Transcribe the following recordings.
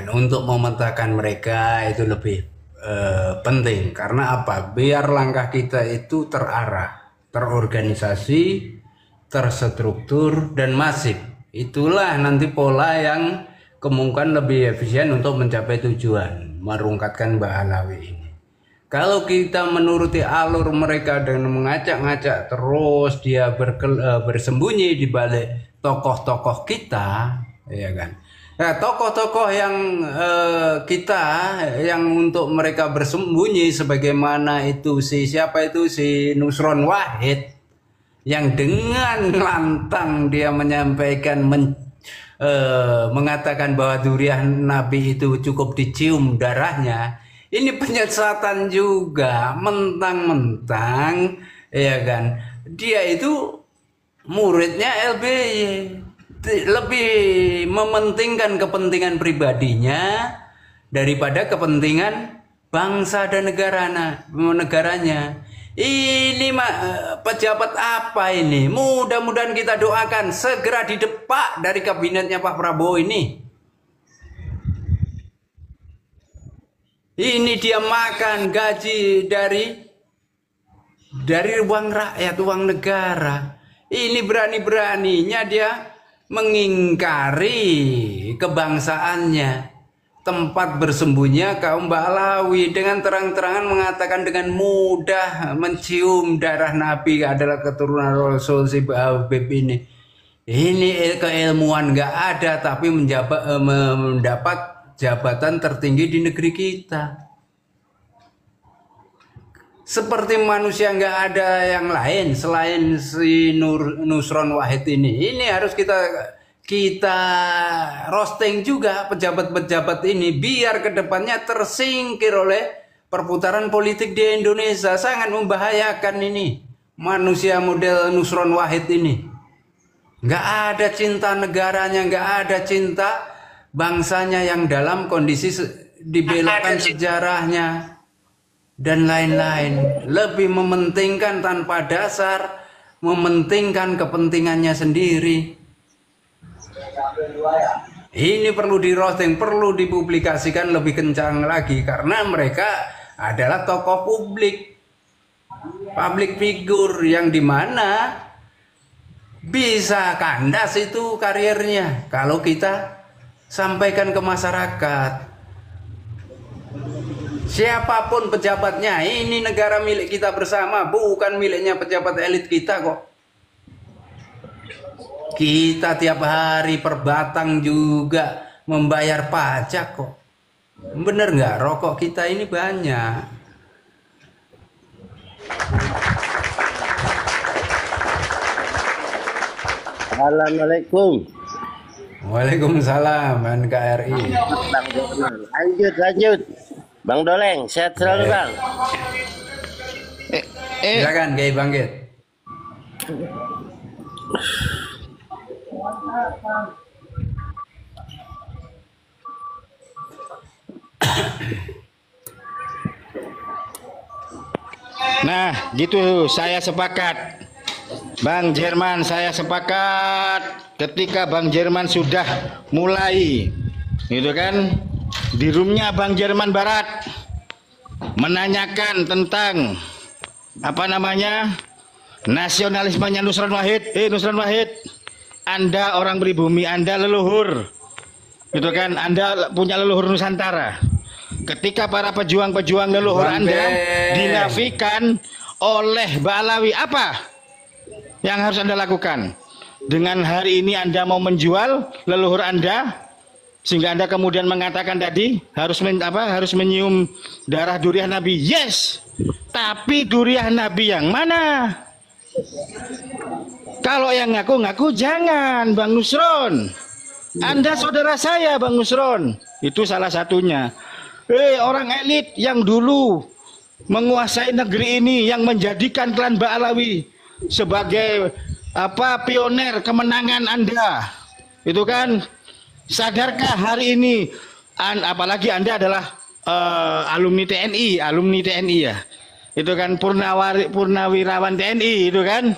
Dan untuk memetakan mereka itu lebih penting. Karena apa? Biar langkah kita itu terarah, terorganisasi, terstruktur, dan masif. Itulah nanti pola yang kemungkinan lebih efisien untuk mencapai tujuan, merungkatkan Ba'alawi ini. Kalau kita menuruti alur mereka dengan mengacak-ngacak terus, dia bersembunyi di balik tokoh-tokoh kita, ya kan? Nah, tokoh-tokoh yang kita yang untuk mereka bersembunyi, sebagaimana itu si Nusron Wahid, yang dengan lantang dia menyampaikan mengatakan bahwa durian Nabi itu cukup dicium darahnya. Ini penyesatan juga, mentang-mentang, ya kan? Dia itu muridnya LBY, lebih mementingkan kepentingan pribadinya daripada kepentingan bangsa dan negaranya. Ini pejabat apa ini? Mudah-mudahan kita doakan segera didepak dari kabinetnya Pak Prabowo ini. Ini dia makan gaji dari uang rakyat, uang negara. Ini berani-beraninya dia mengingkari kebangsaannya, tempat bersembunyi kaum Ba'alawi, dengan terang-terangan mengatakan dengan mudah mencium darah Nabi adalah keturunan Rasul si Habib ini. Ini keilmuan nggak ada, tapi mendapat jabatan tertinggi di negeri kita. Seperti manusia nggak ada yang lain selain si Nusron Wahid ini. Ini harus kita roasting juga pejabat-pejabat ini, biar kedepannya tersingkir oleh perputaran politik di Indonesia. Sangat membahayakan ini manusia model Nusron Wahid ini. Nggak ada cinta negaranya, nggak ada cinta bangsanya yang dalam kondisi dibelokkan sejarahnya dan lain-lain. Lebih mementingkan tanpa dasar, mementingkan kepentingannya sendiri. Ini perlu di roasting, perlu dipublikasikan lebih kencang lagi, karena mereka adalah tokoh public figure yang dimana bisa kandas itu karirnya kalau kita sampaikan ke masyarakat. Siapapun pejabatnya, ini negara milik kita bersama, bukan miliknya pejabat elit kita kok. Kita tiap hari per batang juga membayar pajak kok. Bener nggak? Rokok kita ini banyak. Assalamualaikum. Waalaikumsalam NKRI. Lanjut. Bang Doleng, sehat selalu Bang. Silakan Kiai Bangkit. Nah, gitu saya sepakat. Bang Jerman, saya sepakat ketika Bang Jerman sudah mulai gitu kan, di roomnya Bang Jerman Barat menanyakan tentang apa namanya nasionalismenya Nusron Wahid. Nusron Wahid, Anda orang pribumi, Anda leluhur gitu kan, Anda punya leluhur Nusantara. Ketika para pejuang-pejuang leluhur Anda dinafikan oleh Ba'alawi, apa yang harus Anda lakukan? Dengan hari ini Anda mau menjual leluhur Anda, sehingga Anda kemudian mengatakan tadi harus menyium darah durian Nabi. Yes, tapi durian Nabi yang mana? Kalau yang ngaku-ngaku jangan, Bang Nusron. Anda saudara saya, Bang Nusron. Itu salah satunya. Orang elit yang dulu menguasai negeri ini, yang menjadikan klan Ba'alawi sebagai pioner kemenangan Anda, itu kan, sadarkah hari ini apalagi Anda adalah alumni TNI ya, itu kan, purnawirawan TNI, itu kan,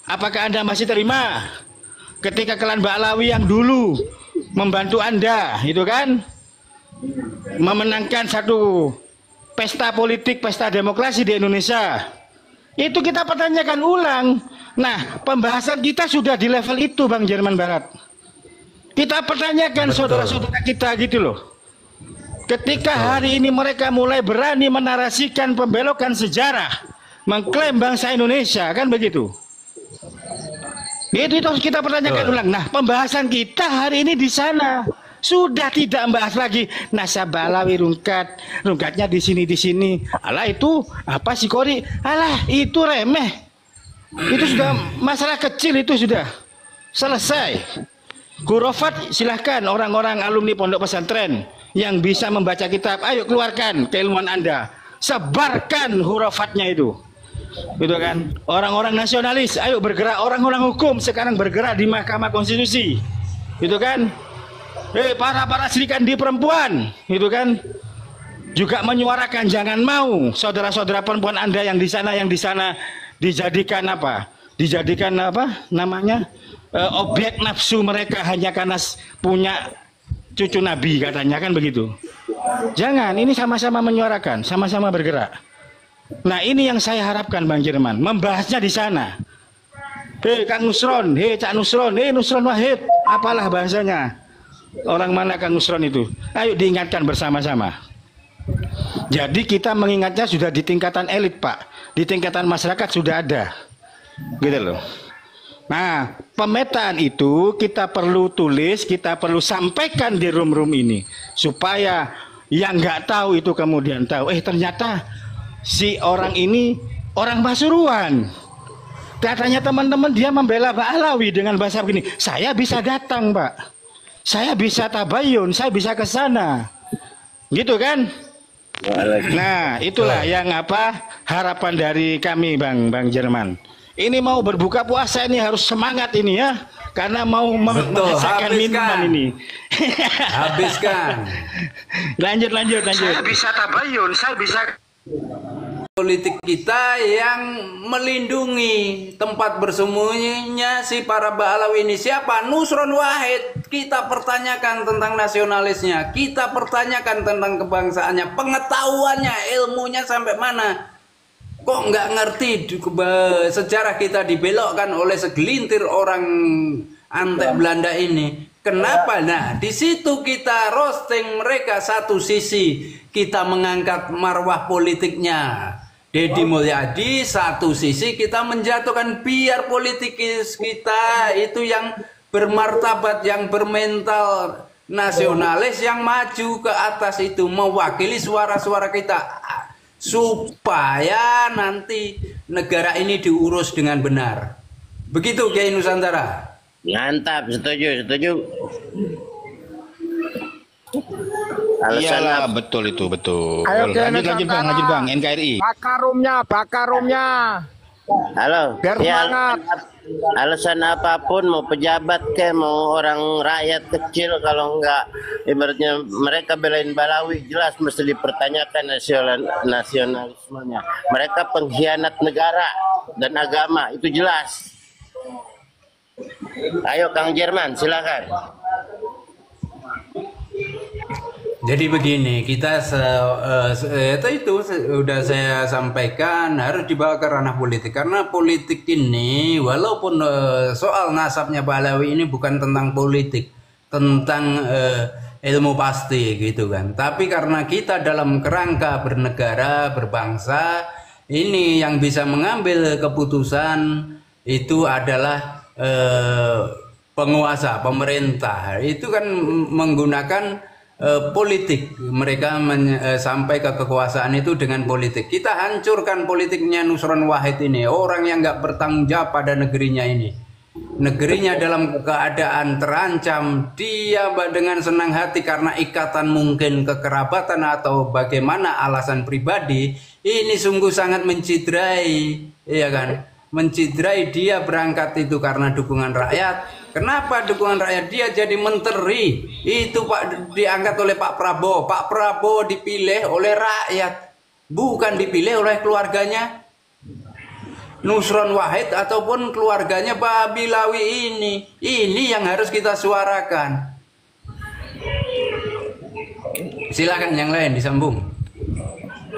apakah Anda masih terima ketika klan Ba'alawi yang dulu membantu Anda, itu kan, memenangkan satu pesta politik, pesta demokrasi di Indonesia. Itu kita pertanyakan ulang. Nah, pembahasan kita sudah di level itu, Bang Jerman Barat. Kita pertanyakan saudara-saudara kita gitu loh. Ketika hari ini mereka mulai berani menarasikan pembelokan sejarah, mengklaim bangsa Indonesia, kan begitu. Itu harus kita pertanyakan ulang. Nah, pembahasan kita hari ini di sana sudah tidak membahas lagi nasab Balawi rungkatnya di sini. Alah itu apa sih Kori? Alah itu remeh. Itu sudah masalah kecil, itu sudah selesai. Khurafat silahkan orang-orang alumni pondok pesantren yang bisa membaca kitab, ayo keluarkan keilmuan Anda, sebarkan hurafatnya itu. Gitu kan? Orang-orang nasionalis, ayo bergerak. Orang-orang hukum sekarang bergerak di Mahkamah Konstitusi. Gitu kan? Para serikat di perempuan, gitu kan? Juga menyuarakan jangan mau saudara-saudara perempuan Anda yang di sana dijadikan apa? Dijadikan apa namanya? Objek nafsu mereka hanya karena punya cucu Nabi katanya, kan begitu. Jangan, ini sama-sama menyuarakan, sama-sama bergerak. Nah, ini yang saya harapkan Bang Jerman, membahasnya di sana. Kang Nusron, Cak Nusron, Nusron Wahid, apalah bahasanya. Orang mana Kang Nusron itu? Ayo diingatkan bersama-sama. Jadi kita mengingatnya sudah di tingkatan elit, Pak. Di tingkatan masyarakat sudah ada. Gitu loh. Nah, pemetaan itu kita perlu tulis, kita perlu sampaikan di room-room ini. Supaya yang nggak tahu itu kemudian tahu. Ternyata si orang ini orang Pasuruan. Katanya teman-teman dia membela Pak Alawi dengan bahasa begini. Saya bisa datang, Pak. Saya bisa tabayun, saya bisa ke sana. Gitu kan? Nah, itulah yang harapan dari kami Bang Jerman. Ini mau berbuka puasa ini harus semangat ini ya, karena mau merasakan minuman ini. Habiskan. Lanjut. Saya bisa tabayun, saya bisa. Politik kita yang melindungi tempat bersembunyinya si para Ba'alawi ini siapa? Nusron Wahid. Kita pertanyakan tentang nasionalisnya, kita pertanyakan tentang kebangsaannya, pengetahuannya, ilmunya sampai mana. Kok nggak ngerti sejarah kita dibelokkan oleh segelintir orang antek Belanda ini. Kenapa? Nah, di situ kita roasting mereka satu sisi, kita mengangkat marwah politiknya Deddy Mulyadi, satu sisi kita menjatuhkan biar politik kita itu yang bermartabat, yang bermental nasionalis, yang maju ke atas itu, mewakili suara-suara kita supaya nanti negara ini diurus dengan benar. Begitu Kiai Nusantara. Mantap, setuju. Iyalah, betul itu, betul. Ayo, lanjut bang, NKRI. Bakar roomnya. Halo. Biar semangat. Alasan apapun, mau pejabat ke, mau orang rakyat kecil, kalau enggak ibaratnya mereka belain Balawi, jelas mesti dipertanyakan nasionalismenya. Mereka pengkhianat negara dan agama, itu jelas. Ayo Kang Jerman, silakan. Jadi begini, kita itu sudah saya sampaikan harus dibawa ke ranah politik, karena politik ini walaupun soal nasabnya Balawi ini bukan tentang politik, tentang ilmu pasti gitu kan. Tapi karena kita dalam kerangka bernegara, berbangsa, ini yang bisa mengambil keputusan itu adalah penguasa, pemerintah. Itu kan menggunakan politik, mereka sampai ke kekuasaan itu dengan politik. Kita hancurkan politiknya Nusron Wahid ini, orang yang nggak bertanggung jawab pada negerinya ini. Negerinya dalam keadaan terancam, dia dengan senang hati karena ikatan mungkin kekerabatan atau bagaimana alasan pribadi, ini sungguh sangat mencidrai, ya kan? Mencidrai dia berangkat itu karena dukungan rakyat. Kenapa dukungan rakyat? Dia jadi menteri. Itu Pak diangkat oleh Pak Prabowo. Pak Prabowo dipilih oleh rakyat, bukan dipilih oleh keluarganya Nusron Wahid ataupun keluarganya Pak Bilawi ini. Ini yang harus kita suarakan. silakan yang lain disambung.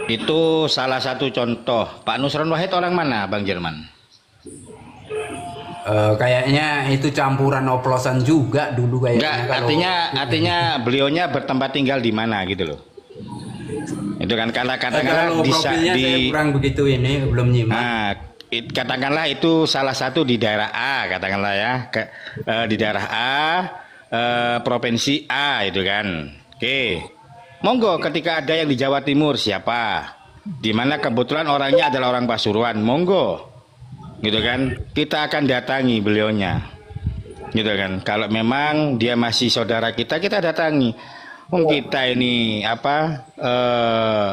Itu salah satu contoh. Pak Nusron Wahid orang mana, Bang Jerman? Kayaknya itu campuran oplosan juga dulu kayaknya. Enggak, artinya beliaunya bertempat tinggal di mana gitu loh. Itu kan katakanlah kalau profilnya saya kurang begitu ini belum nyimak. Nah, katakanlah itu salah satu di daerah A, katakanlah ya, di daerah A, provinsi A itu kan. Oke, monggo ketika ada yang di Jawa Timur siapa, di mana kebetulan orangnya adalah orang Pasuruan, monggo, gitu kan, kita akan datangi beliaunya, gitu kan. Kalau memang dia masih saudara kita datangi. Kita ini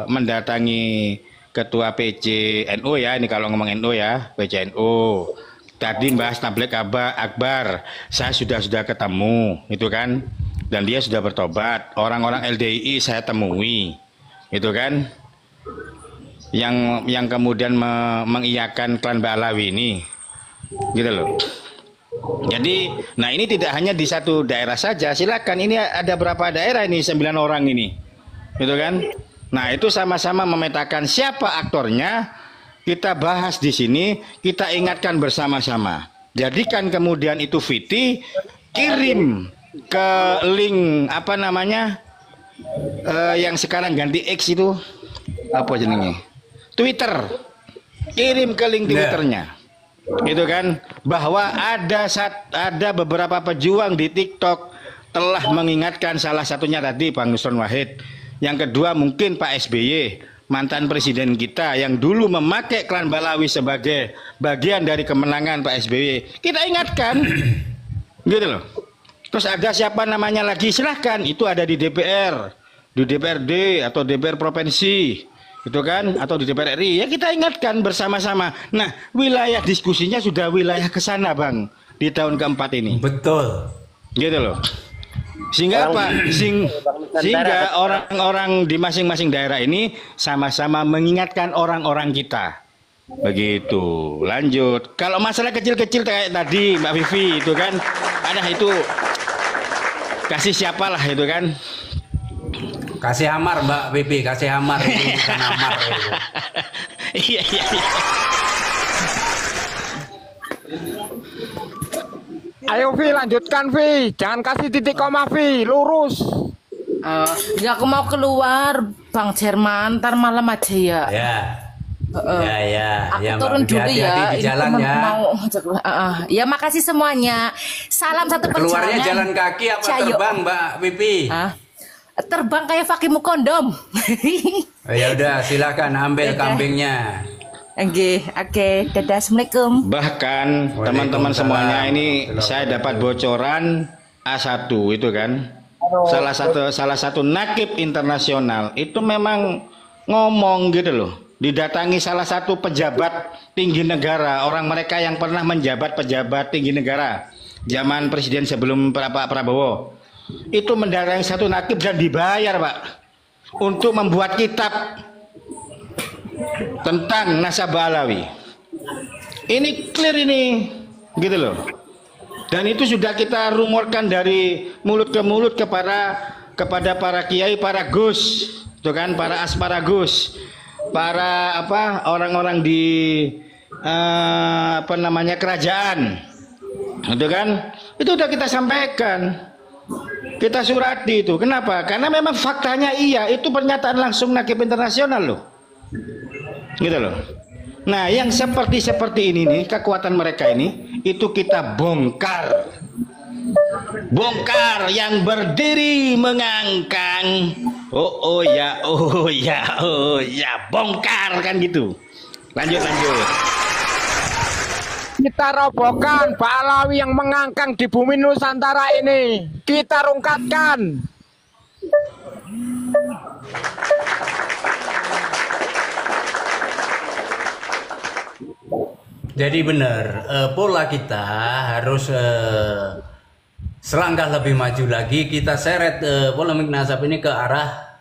mendatangi Ketua PCNU ya, ini kalau ngomong NU ya, PCNU. Tadi bahas tablik akbar, saya sudah ketemu, itu kan, dan dia sudah bertobat. Orang-orang LDII saya temui, itu kan, yang kemudian mengiyakan klan Balawi ini, gitu loh. Jadi, nah ini tidak hanya di satu daerah saja, silakan, ini ada berapa daerah ini, 9 orang ini, gitu kan. Nah itu sama-sama memetakan siapa aktornya, kita bahas di sini, kita ingatkan bersama-sama. Jadikan kemudian itu VT, kirim ke link yang sekarang ganti X itu, apa jenenge? Twitter, kirim ke link Twitternya. Itu kan, bahwa ada beberapa pejuang di TikTok telah mengingatkan, salah satunya tadi Bang Nusron Wahid, yang kedua mungkin Pak SBY, mantan presiden kita yang dulu memakai klan Balawi sebagai bagian dari kemenangan Pak SBY, kita ingatkan, gitu loh. Terus ada siapa namanya lagi, silahkan, itu ada di DPR, di DPRD atau DPR provinsi, itu kan, atau di DPR RI, ya kita ingatkan bersama-sama. Nah, wilayah diskusinya sudah wilayah ke sana, Bang, di tahun keempat ini. Betul. Gitu loh. Sehingga apa? Sehingga orang-orang di masing-masing daerah ini sama-sama mengingatkan orang-orang kita. Begitu. Lanjut. Kalau masalah kecil-kecil kayak tadi Mbak Vivi itu kan, ada itu kasih siapalah itu kan. Kasih Amar Mbak Bibi, kasih Amar itu bukan Amar. Iya. Ayo Vi, lanjutkan Vi. Jangan kasih titik koma Vi, lurus. Ya aku mau keluar, Bang Jerman, ntar malam aja ya. Ya. Ya, Aku ya, turun Mbak, dulu hati-hati ya. di jalan temen ya. Mau ya makasih semuanya. Salam satu perjalanan. Keluarnya jalan kaki apa Cayo. terbang Mbak Bibi? Terbang kayak Fakimu kondom. Ya udah, silakan ambil kambingnya. Oke, dadah, assalamualaikum. Bahkan teman-teman semuanya ini saya dapat bocoran A1 itu kan. Salah satu nakib internasional itu memang ngomong gitu loh. Didatangi salah satu pejabat tinggi negara, orang mereka yang pernah menjabat pejabat tinggi negara zaman presiden sebelum Pak Prabowo. Itu mendatangi satu nakib dan dibayar, Pak, untuk membuat kitab tentang nasabah Alawi. Ini clear ini, gitu loh. Dan itu sudah kita rumorkan dari mulut ke mulut kepada para kiai, para gus, itu kan, para asparagus, para orang-orang di kerajaan, itu kan, itu udah kita sampaikan. Kita surati itu. Kenapa? Karena memang faktanya iya, itu pernyataan langsung nakib internasional loh. Gitu loh. Nah, yang seperti ini nih, kekuatan mereka ini, itu kita bongkar. Bongkar yang berdiri mengangkang. Oh ya, bongkar kan gitu. Lanjut. Kita robohkan Balawi yang mengangkang di bumi Nusantara ini. Kita rungkatkan. Jadi benar, pola kita harus selangkah lebih maju lagi. Kita seret polemik nasab ini ke arah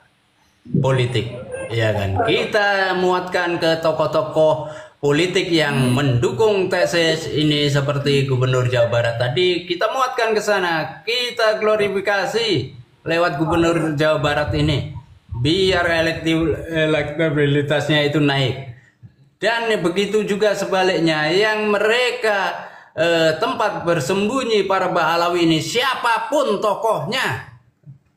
politik, ya kan? Kita muatkan ke tokoh-tokoh politik yang mendukung tesis ini seperti Gubernur Jawa Barat tadi, kita muatkan ke sana, kita glorifikasi lewat Gubernur Jawa Barat ini. biar elektabilitasnya itu naik. Dan begitu juga sebaliknya, yang mereka tempat bersembunyi para Ba'alawi ini, siapapun tokohnya,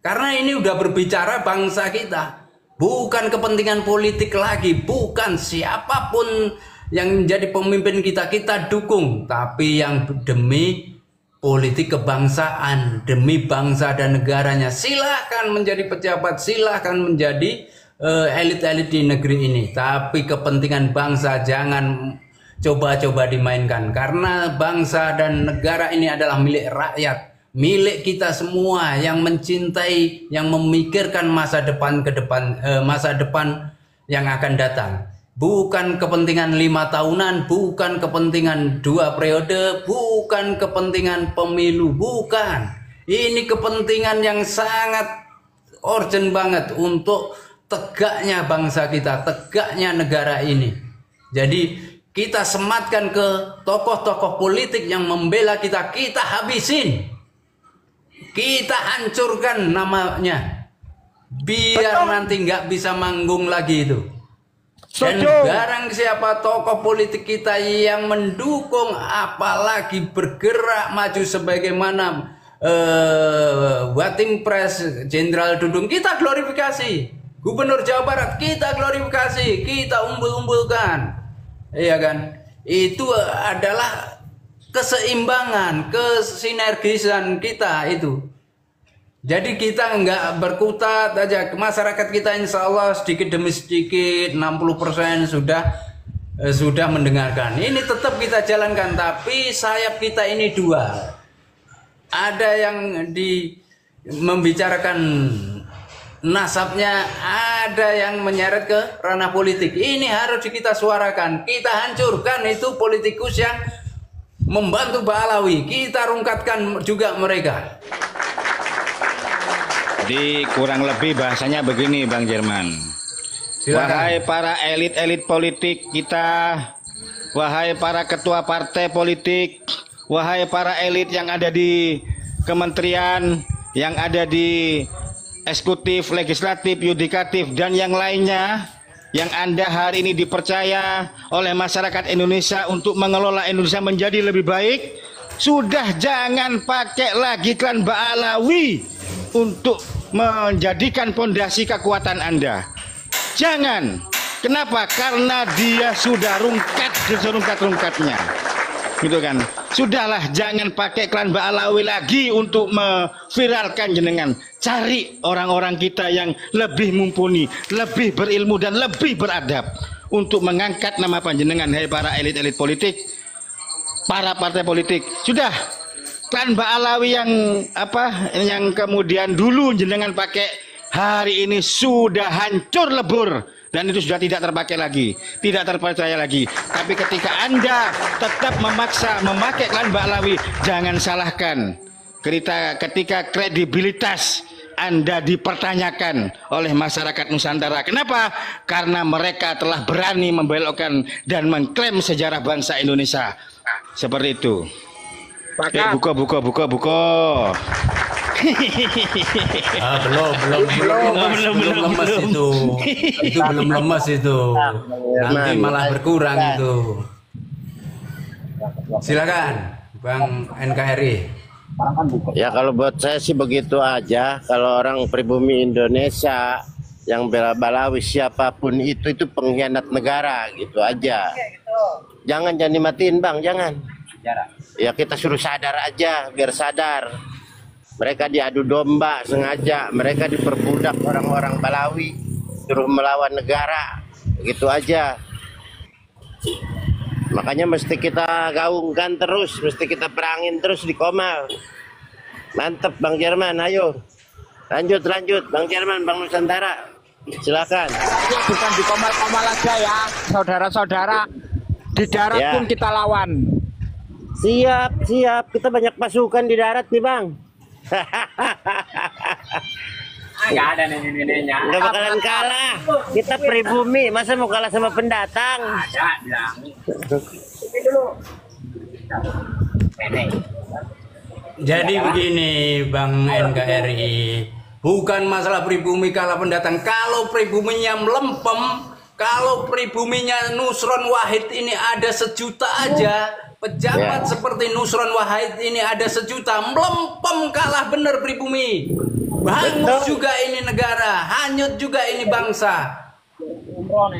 karena ini udah berbicara bangsa kita, bukan kepentingan politik lagi, bukan siapapun yang menjadi pemimpin kita, kita dukung, tapi yang demi politik kebangsaan, demi bangsa dan negaranya. Silahkan menjadi pejabat, silahkan menjadi elit-elit di negeri ini, tapi kepentingan bangsa jangan coba-coba dimainkan, karena bangsa dan negara ini adalah milik rakyat, milik kita semua yang mencintai, yang memikirkan masa depan masa depan yang akan datang. Bukan kepentingan 5 tahunan, bukan kepentingan 2 periode, bukan kepentingan pemilu, bukan. Ini kepentingan yang sangat urgent banget untuk tegaknya bangsa kita, tegaknya negara ini. Jadi kita sematkan ke tokoh-tokoh politik yang membela kita, kita habisin, kita hancurkan namanya, biar nanti nggak bisa manggung lagi itu. Dan barang siapa tokoh politik kita yang mendukung, apalagi bergerak maju sebagaimana Watim Pres Jenderal Dudung, kita glorifikasi. Gubernur Jawa Barat kita glorifikasi, kita umbul-umbulkan. Iya kan? Itu adalah keseimbangan, kesinergisan kita itu. Jadi kita nggak berkutat aja, masyarakat kita insya Allah sedikit demi sedikit 60% sudah mendengarkan. Ini tetap kita jalankan, tapi sayap kita ini dua. Ada yang membicarakan nasabnya, ada yang menyeret ke ranah politik. Ini harus kita suarakan, kita hancurkan itu politikus yang membantu Ba'alawi. Kita rungkatkan juga mereka. Jadi kurang lebih bahasanya begini Bang Jerman. Silakan. Wahai para elit-elit politik kita, wahai para ketua partai politik, wahai para elit yang ada di kementerian, yang ada di eksekutif, legislatif, yudikatif, dan yang lainnya, yang Anda hari ini dipercaya oleh masyarakat Indonesia untuk mengelola Indonesia menjadi lebih baik, sudah jangan pakai lagi klan Ba'alawi untuk menjadikan pondasi kekuatan Anda. Jangan. Kenapa? Karena dia sudah rungkat serungkat-rungkatnya. Gitu kan. Sudahlah, jangan pakai klan Ba'alawi lagi untuk memviralkan jenengan. Cari orang-orang kita yang lebih mumpuni, lebih berilmu dan lebih beradab untuk mengangkat nama panjenengan, hai para elit-elit politik, para partai politik. Sudah. Klan Ba'alawi yang kemudian dulu jenengan pakai, hari ini sudah hancur lebur dan itu sudah tidak terpakai lagi, tidak terpercaya lagi. Tapi ketika Anda tetap memaksa memakai klan Ba'alawi, jangan salahkan ketika kredibilitas Anda dipertanyakan oleh masyarakat Nusantara. Kenapa? Karena mereka telah berani membelokkan dan mengklaim sejarah bangsa Indonesia. Seperti itu. Buka. Belum lemas itu. Itu belum lemas itu. Nanti malah berkurang itu. Silakan Bang NKRI. Ya kalau buat saya sih begitu aja. Kalau orang pribumi Indonesia yang bela Ba'alawi siapapun itu pengkhianat negara, gitu aja. Jangan dimatiin Bang, jangan. Ya kita suruh sadar aja, biar sadar. Mereka diadu domba sengaja, mereka diperbudak orang-orang Ba'alawi, suruh melawan negara, gitu aja. Makanya mesti kita gaungkan terus, mesti kita perangin terus di Komal. Mantep Bang Jerman, ayo. Lanjut Bang Jerman, Bang Nusantara. Silakan. Bukan di Komal-Komal aja ya, saudara-saudara. Di darat Ya. pun kita lawan. Siap. Kita banyak pasukan di darat nih Bang. Nggak ada nenek-neneknya. Nggak bakalan kalah. Kita pribumi, masa mau kalah sama pendatang? Ada, bilang. Ini dulu. Jadi begini Bang NKRI, Bukan masalah pribumi kalah pendatang. Kalau pribuminya melempem, kalau pribuminya Nusron Wahid ini ada 1 juta aja, pejabat seperti Nusron Wahid ini ada 1 juta, melempem kalah bener pribumi. Hangus juga ini negara, hanyut juga ini bangsa.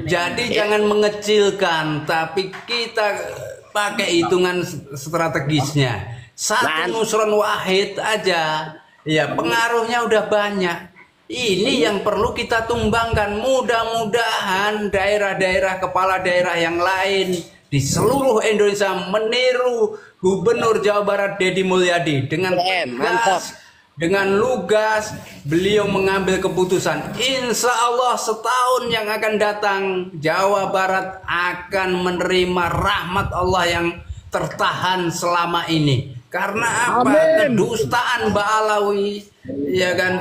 Jadi jangan mengecilkan, tapi kita pakai hitungan strategisnya. 1 Nusron Wahid aja, ya pengaruhnya udah banyak. Ini yang perlu kita tumbangkan. Mudah-mudahan daerah-daerah, kepala daerah yang lain di seluruh Indonesia meniru Gubernur Jawa Barat Deddy Mulyadi dengan tegas, dengan lugas beliau mengambil keputusan. Insya Allah setahun yang akan datang Jawa Barat akan menerima rahmat Allah yang tertahan selama ini. Karena apa? Kedustaan Mbak Alawi, ya kan,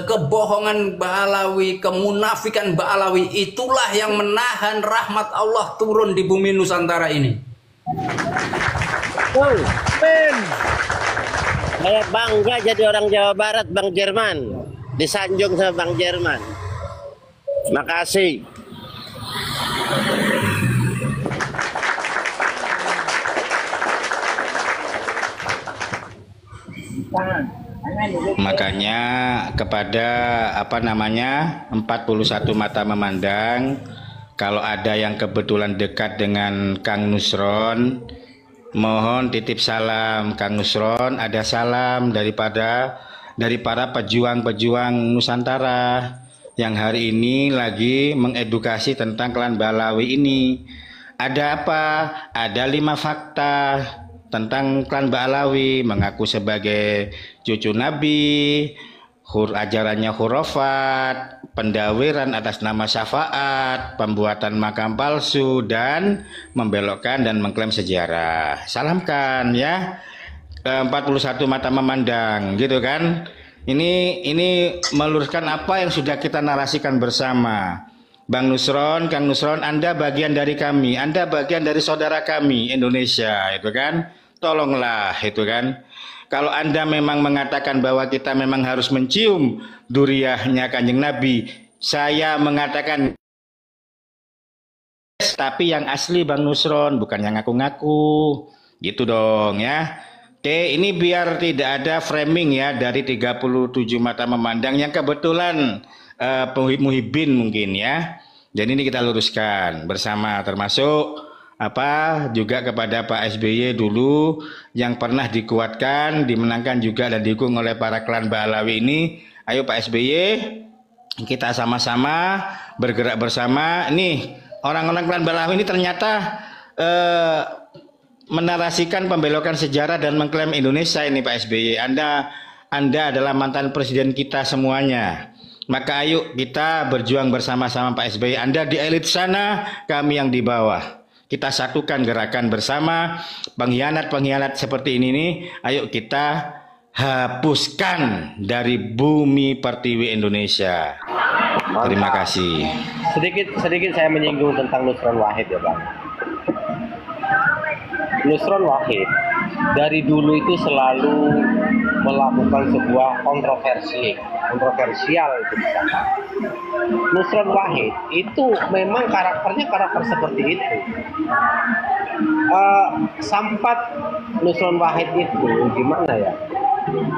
kebohongan Mbak Alawi, kemunafikan Mbak Alawi, itulah yang menahan rahmat Allah turun di bumi Nusantara ini. Saya bangga jadi orang Jawa Barat, Bang Jerman. Disanjung sama Bang Jerman. Makasih. Makanya kepada 41 mata memandang, kalau ada yang kebetulan dekat dengan Kang Nusron, mohon titip salam Kang Nusron, ada salam dari para pejuang-pejuang Nusantara yang hari ini lagi mengedukasi tentang klan Balawi ini. Ada apa? Ada 5 fakta tentang klan Ba'alawi, mengaku sebagai cucu Nabi, ajarannya khurafat, pendawiran atas nama syafaat, pembuatan makam palsu, dan membelokkan dan mengklaim sejarah. Salamkan ya, 41 mata memandang, gitu kan. Ini meluruskan apa yang sudah kita narasikan bersama. Bang Nusron, Kang Nusron, Anda bagian dari kami, Anda bagian dari saudara kami Indonesia, itu kan. Tolonglah, itu kan. Kalau Anda memang mengatakan bahwa kita memang harus mencium duriahnya Kanjeng Nabi, saya mengatakan tapi yang asli Bang Nusron, bukan yang ngaku-ngaku. Gitu dong ya. Oke, ini biar tidak ada framing ya dari 37 mata memandang yang kebetulan muhibin mungkin ya. Jadi ini kita luruskan bersama, termasuk juga kepada Pak SBY dulu yang pernah dikuatkan, dimenangkan juga dan didukung oleh para klan Ba'alawi ini. Ayo Pak SBY, kita sama-sama bergerak bersama. Nih, orang-orang klan Ba'alawi ini ternyata menarasikan pembelokan sejarah dan mengklaim Indonesia ini Pak SBY. Anda adalah mantan presiden kita semuanya. Maka ayo kita berjuang bersama-sama Pak SBY. Anda di elit sana, kami yang di bawah. Kita satukan gerakan bersama. Pengkhianat-pengkhianat seperti ini nih, ayo kita hapuskan dari bumi pertiwi Indonesia. Terima kasih. Sedikit saya menyinggung tentang Nusron Wahid ya Bang. Nusron Wahid dari dulu itu selalu melakukan sebuah kontroversial itu misalkan. Nusron Wahid itu memang karakternya karakter seperti itu. Sampat Nusron Wahid itu gimana ya?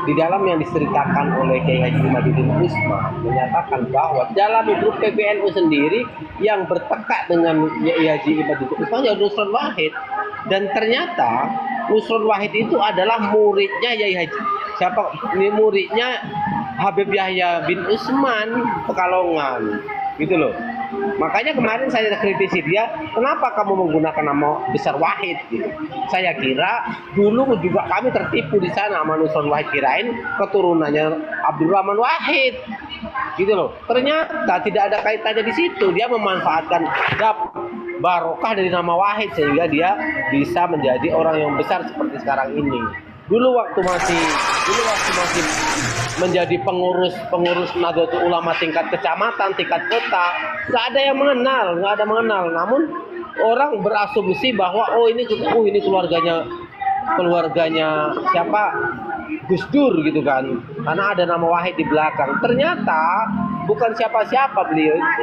Di dalam yang diceritakan oleh Kiai Haji Imaduddin Usman menyatakan bahwa dalam grup PBNU sendiri yang bertekak dengan Kiai Haji Imaduddin Usman ya Nusron Wahid, dan ternyata Nusron Wahid itu adalah muridnya Kiai Haji muridnya Habib Yahya bin Usman Pekalongan gitu loh. Makanya kemarin saya kritisi dia, kenapa kamu menggunakan nama besar Wahid gitu. Saya kira dulu juga kami tertipu di sana sama Nusron Wahid, kirain keturunannya Abdurrahman Wahid gitu loh. Ternyata tidak ada kaitannya di situ. Dia memanfaatkan barokah dari nama Wahid sehingga dia bisa menjadi orang yang besar seperti sekarang ini. Dulu waktu masih menjadi pengurus Nahdlatul Ulama tingkat kecamatan, tingkat kota, nggak ada yang mengenal. Namun orang berasumsi bahwa ini keluarganya siapa Gus Dur gitu kan, karena ada nama Wahid di belakang. Ternyata bukan siapa-siapa beliau itu.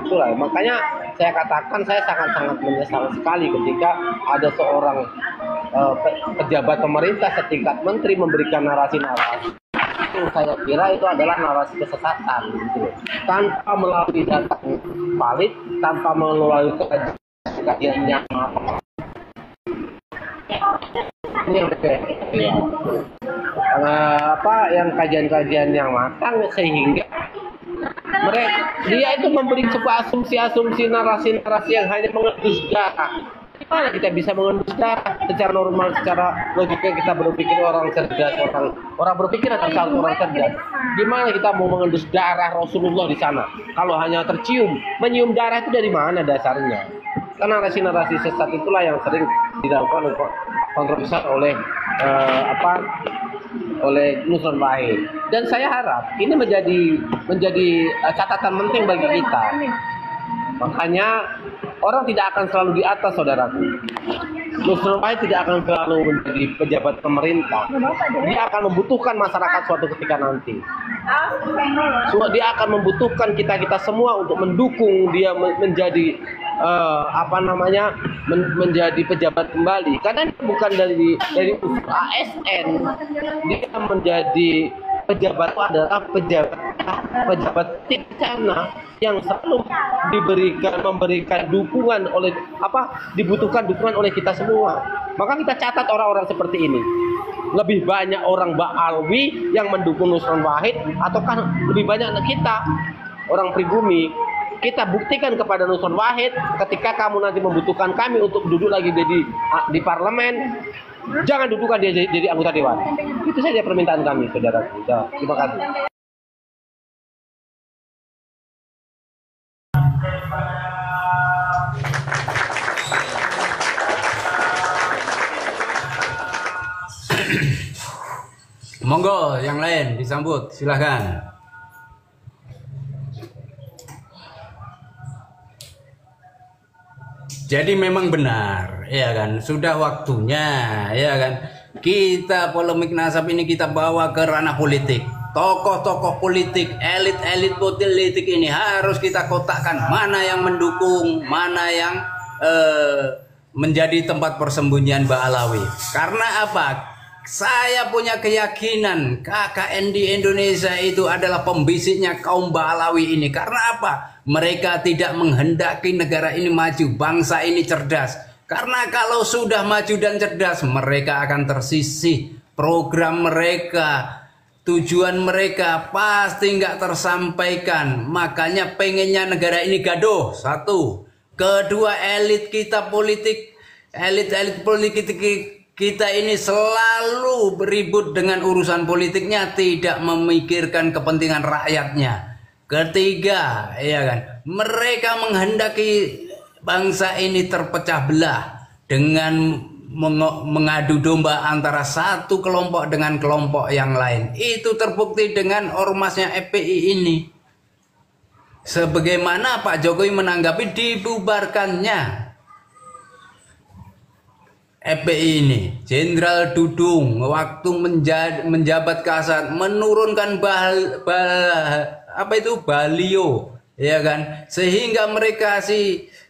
Itulah makanya saya katakan saya sangat-sangat menyesal sekali ketika ada seorang pejabat pemerintah setingkat menteri memberikan narasi-narasi itu. Saya kira itu adalah narasi kesesatan gitu, tanpa melalui data valid, tanpa melalui kajian yang matang. Ini yang kajian-kajian yang matang, sehingga dia itu memberi sebuah asumsi-asumsi, narasi-narasi yang hanya mengendus darah. Gimana kita bisa mengendus darah secara normal, secara logika kita berpikir orang cerdas, orang berpikir atau orang cerdas. Gimana kita mau mengendus darah Rasulullah di sana kalau hanya menyium darah itu dari mana dasarnya? Karena narasi-narasi sesat itulah yang sering dilakukan kontroversial oleh Nusron Wahid. Dan saya harap ini menjadi catatan penting bagi kita. Makanya orang tidak akan selalu di atas, saudaraku. Nusron Wahid tidak akan selalu menjadi pejabat pemerintah. Dia akan membutuhkan masyarakat suatu ketika nanti. Dia akan membutuhkan kita semua untuk mendukung dia menjadi menjadi pejabat kembali. Karena bukan dari unsur ASN. Dia menjadi pejabat itu adalah pejabat bencana yang selalu memberikan dukungan dibutuhkan dukungan oleh kita semua. Maka kita catat orang-orang seperti ini. Lebih banyak orang Ba'alwi yang mendukung Nusron Wahid, ataukah lebih banyak kita orang pribumi? Kita buktikan kepada Nusron Wahid, ketika kamu nanti membutuhkan kami untuk duduk lagi di parlemen, jangan dudukkan dia jadi anggota dewan. Itu saja permintaan kami, saudara. Terima kasih. Monggo, yang lain disambut, silahkan. Jadi memang benar, ya kan, sudah waktunya, ya kan, kita polemik nasab ini kita bawa ke ranah politik. Tokoh-tokoh politik, elit-elit politik ini harus kita kotakkan mana yang mendukung, mana yang menjadi tempat persembunyian Ba'alawi. Karena apa? Saya punya keyakinan KKN di Indonesia itu adalah pembisiknya kaum Ba'alawi ini. Karena apa? Mereka tidak menghendaki negara ini maju, bangsa ini cerdas. Karena kalau sudah maju dan cerdas, mereka akan tersisih. Program mereka, tujuan mereka pasti nggak tersampaikan. Makanya pengennya negara ini gaduh. Satu. Kedua, elit politik kita ini selalu beribut dengan urusan politiknya, tidak memikirkan kepentingan rakyatnya. Ketiga, ya kan, mereka menghendaki bangsa ini terpecah belah dengan mengadu domba antara satu kelompok dengan kelompok yang lain. Itu terbukti dengan ormasnya FPI ini. Sebagaimana Pak Jokowi menanggapi dibubarkannya FPI ini, Jenderal Dudung waktu menjabat kasat menurunkan baliho, ya kan, sehingga mereka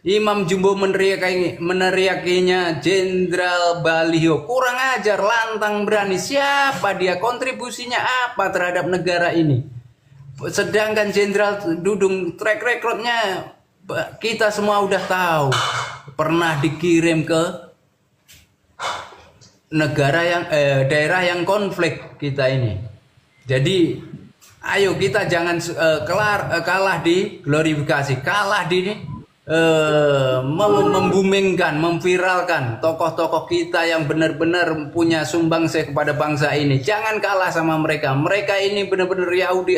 Imam Jumbo meneriakinya Jenderal Baliho. Kurang ajar, lantang berani. Siapa dia? Kontribusinya apa terhadap negara ini? Sedangkan Jenderal Dudung track recordnya kita semua udah tahu, pernah dikirim ke negara yang daerah yang konflik kita ini. Jadi ayo kita jangan kalah di glorifikasi, kalah di membumingkan, memviralkan tokoh-tokoh kita yang benar-benar punya sumbangsih kepada bangsa ini. Jangan kalah sama mereka. Mereka ini benar-benar Yahudi